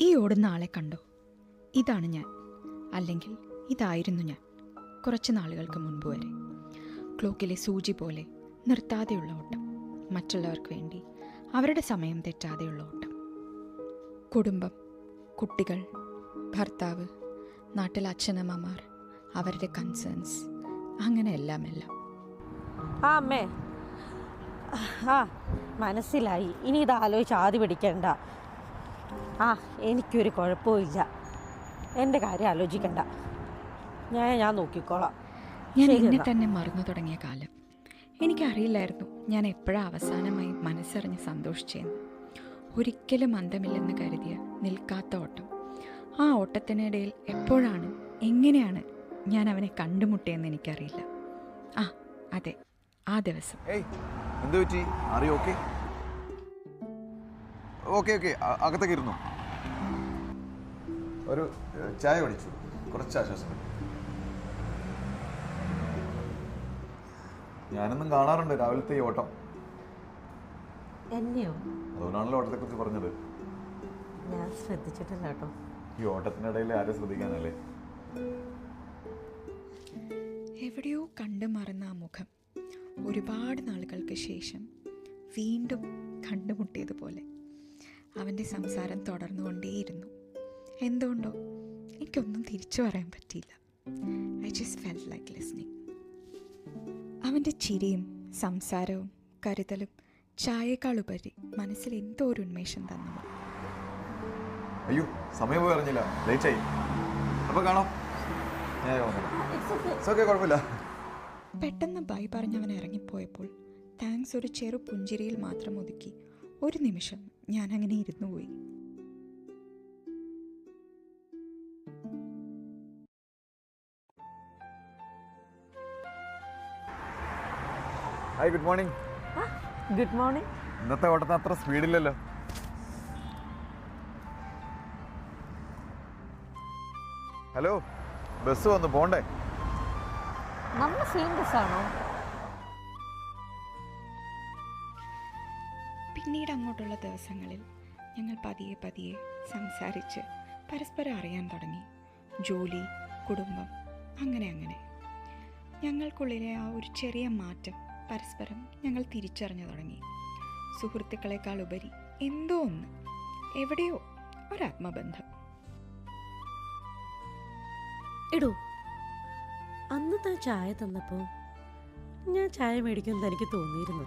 ഈ ഓടുന്ന ആളെ കണ്ടോ? ഇതാണ് ഞാൻ, അല്ലെങ്കിൽ ഇതായിരുന്നു ഞാൻ കുറച്ച് നാളുകൾക്ക് മുൻപ് വരെ. ക്ലോക്കിലെ സൂചി പോലെ നിർത്താതെയുള്ള ഓട്ടം, മറ്റുള്ളവർക്ക് വേണ്ടി അവരുടെ സമയം തെറ്റാതെയുള്ള ഓട്ടം. കുടുംബം, കുട്ടികൾ, ഭർത്താവ്, നാട്ടിലെ അച്ഛനമ്മമാർ, അവരുടെ കൺസേൺസ്, അങ്ങനെ എല്ലാം. ആ അമ്മേ, ആ മനസ്സിലായി. ഇനി ഇത് ആലോചിച്ച് ആദ്യം പിടിക്കണ്ട. എനിക്കൊരു കുഴപ്പമില്ല. എൻ്റെ കാര്യം ആലോചിക്കണ്ട. ഞാൻ നോക്കിക്കോളാം. ഞാൻ എന്നെ തന്നെ മറന്നു തുടങ്ങിയ കാലം. എനിക്കറിയില്ലായിരുന്നു ഞാൻ എപ്പോഴാണ് അവസാനമായി മനസ്സറിഞ്ഞ് സന്തോഷിച്ചതെന്ന്. ഒരിക്കലും അന്തമില്ലെന്ന് കരുതിയ നിൽക്കാത്ത ഓട്ടം. ആ ഓട്ടത്തിനിടയിൽ എപ്പോഴാണ്, എങ്ങനെയാണ് ഞാൻ അവനെ കണ്ടുമുട്ടിയെന്ന് എനിക്കറിയില്ല. അതെ, ആ ദിവസം. അകത്തേക്ക് ഇരുന്നു. ഒരു ചായ കുടിച്ചു, കുറച്ച് ആശ്വാസം. ഞാനെന്നും കാണാറുണ്ട് രാവിലത്തെ ഈ ഓട്ടം. എന്നെയോ? അതുകൊണ്ടാണല്ലോ ഓട്ടത്തെ കുറിച്ച് പറഞ്ഞത്. ഞാൻ ശ്രദ്ധിച്ചിട്ടില്ല കേട്ടോ. ഈ ഓട്ടത്തിനിടയിൽ ആരും ശ്രദ്ധിക്കാനല്ലേ? എവിടെയോ കണ്ടു മറന്ന ആ മുഖം ഒരുപാട് നാളുകൾക്ക് ശേഷം വീണ്ടും കണ്ടുമുട്ടിയതുപോലെ. അവൻ്റെ സംസാരം തുടർന്നുകൊണ്ടേയിരുന്നു. എന്തുകൊണ്ടോ എനിക്കൊന്നും തിരിച്ചു പറയാൻ പറ്റിയില്ല. I just felt like listening. അവൻ്റെ ചിരിയും സംസാരവും കരുതലും ചായയേക്കാളുപരി മനസ്സിൽ എന്തോ ഒരു ഉന്മേഷം തന്നു. അയ്യോ, സമയം പോയി അറിഞ്ഞില്ല, ലേറ്റ് ആയി. അപ്പോൾ കാണാം. കുഴപ്പമില്ല. പെട്ടെന്ന് ബൈ പറഞ്ഞവൻ ഇറങ്ങിപ്പോയപ്പോൾ താങ്ക്സ് ഒരു ചെറു പുഞ്ചിരിയിൽ മാത്രം ഒതുക്കി ഒരു നിമിഷം ഞാൻ അങ്ങനെ ഇരുന്നു പോയി. Hi, good morning. Good morning. ഇന്നത്തെ ഓട്ടത്തിന് അത്ര സ്പീഡില്ലല്ലോ. ഹലോ, ബസ് വന്നു, പോണ്ടേ? നമ്മൾ സെയിം ബസ്സാണോ? പിന്നീട് അങ്ങോട്ടുള്ള ദിവസങ്ങളിൽ ഞങ്ങൾ പതിയെ പതിയെ സംസാരിച്ച് പരസ്പരം അറിയാൻ തുടങ്ങി. ജോലി, കുടുംബം, അങ്ങനെ അങ്ങനെ ഞങ്ങൾക്കുള്ളിലെ ആ ഒരു ചെറിയ മാറ്റം പരസ്പരം ഞങ്ങൾ തിരിച്ചറിഞ്ഞു തുടങ്ങി. സുഹൃത്തുക്കളെക്കാൾ ഉപരി എന്തോ ഒന്ന്, എവിടെയോ ഒരാത്മബന്ധം. എടോ, അന്ന് താൻ ചായ തന്നപ്പോൾ ഞാൻ ചായ മേടിക്കുമെന്ന് എനിക്ക് തോന്നിയിരുന്നു.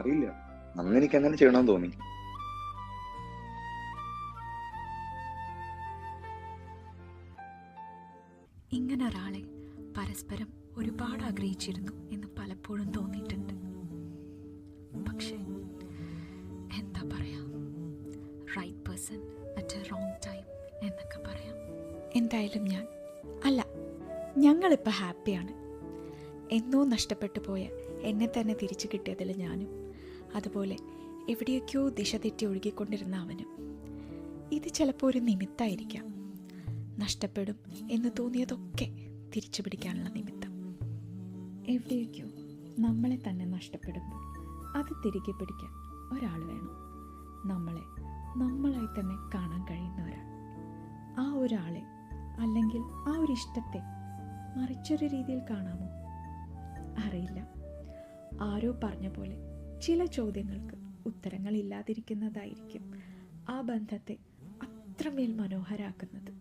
അറിയില്ല, അന്ന് എനിക്ക് അങ്ങനെ ചെയ്യണമെന്ന് തോന്നി. ഇങ്ങനെ ഒരാളെ പരസ്പരം ഒരുപാട് ആഗ്രഹിച്ചിരുന്നു എന്ന് പലപ്പോഴും തോന്നിയിട്ടുണ്ട്. പക്ഷേ എന്താ പറയാ, right person at a wrong time എന്നൊക്കെ പറയാം. എന്തായാലും ഞങ്ങളിപ്പോൾ ഹാപ്പിയാണ്. എന്നോ നഷ്ടപ്പെട്ടു പോയ എന്നെ തന്നെ തിരിച്ചു കിട്ടിയതിൽ ഞാനും, അതുപോലെ എവിടെയൊക്കെയോ ദിശ തെറ്റി ഒഴുകിക്കൊണ്ടിരുന്ന അവനും. ഇത് ചിലപ്പോൾ ഒരു നിമിത്തമായിരിക്കാം. നഷ്ടപ്പെടും എന്ന് തോന്നിയതൊക്കെ തിരിച്ചു പിടിക്കാനുള്ള നിമിത്തം. എവിടെയൊക്കെയോ നമ്മളെ തന്നെ നഷ്ടപ്പെടുമ്പോൾ അത് തിരികെ പിടിക്കാൻ ഒരാൾ വേണം. നമ്മളായി തന്നെ കാണാൻ കഴിയുന്ന ഒരാൾ. ആ ഒരാളെ, അല്ലെങ്കിൽ ആ ഒരു ഇഷ്ടത്തെ മറിച്ചൊരു രീതിയിൽ കാണാമോ? അറിയില്ല. ആരോ പറഞ്ഞ പോലെ ചില ചോദ്യങ്ങൾക്ക് ഉത്തരങ്ങളില്ലാതിരിക്കുന്നതായിരിക്കും ആ ബന്ധത്തെ അത്രമേൽ മനോഹരാക്കുന്നത്.